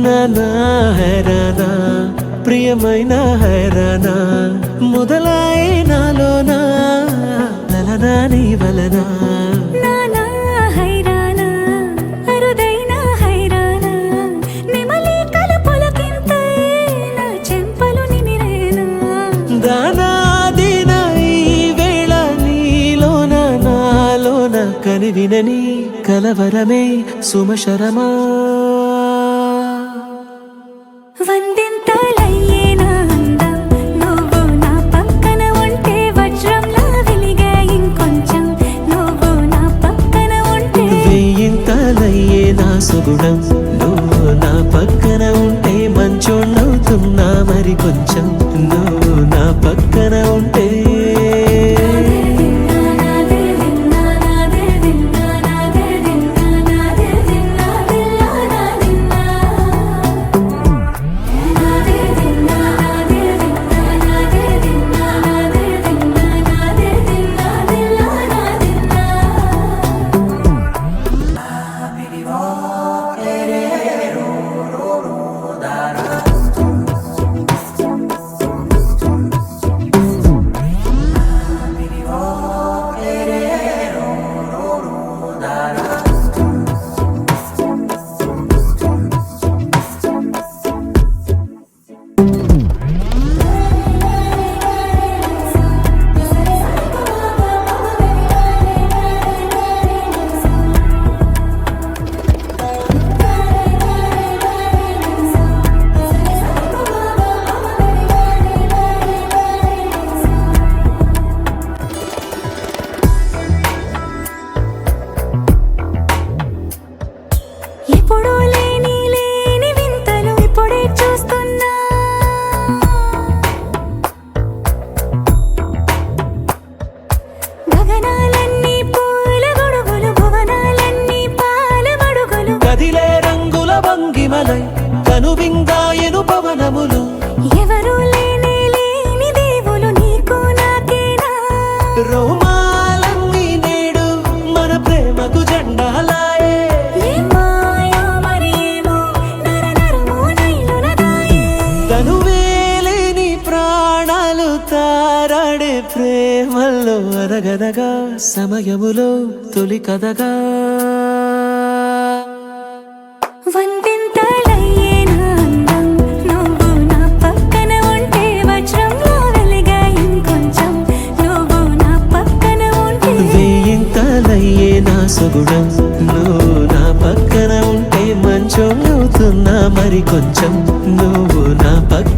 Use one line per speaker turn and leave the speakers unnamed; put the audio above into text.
నానా హైరానా ప్రియమైన హైరానా మొదలాయి నాలోనా లలనా నీ వలనా
నానా హైరానా అరుదైన హైరానా నెమలి కలపులకింతై నా చెంపలు నిమిరేనా
దానాదిన ఈ వేళ నీలోన నాలోన కనివినని కలవరమే సుమశరమా
వందింతలయ్యేనా అందం నువ్వు నా పక్కన ఉంటే వజ్రంలా వెలిగే ఇంకొంచెం నువ్వు నా పక్కన ఉంటే
వెయ్యింతలయ్యే నా సుగుణం నువ్వు నా పక్కన ఉంటే మంచోణ్ణవుతున్నా మరి కొంచెం నువ్వు నా పక్కన ఉంటే
ఎప్పుడూ లేని వింతలు ఇప్పుడే చూస్తున్నా గగనాలన్నీ పూల గొడుగులు భువనాలన్నీ పాల మడుగులు
కదిలే రంగుల భంగిమలై కనువిందాయను పవనములు
ఎవరూ లేని దేవులు నీకు నాకేనా
రోమాలన్నీ నేడు మన ప్రేమకు జెండాలాయే తనువేలేని ప్రాణాలు తారాడే ప్రేమల్లో అనగనగా సమయములో తొలి కథగా
వందింతలయ్యేనా అందం నువ్వు నా పక్కన ఉంటే వజ్రంలా వెలిగే ఇంకొంచెం నువ్వు నా పక్కన ఉంటే
వెయ్యింతలయ్యే నా సుగుణం నువ్వు నా పక్కన ఉంటే మంచోణ్ణవుతున్నా మరి కొంచెం నువ్వు నా పక్కన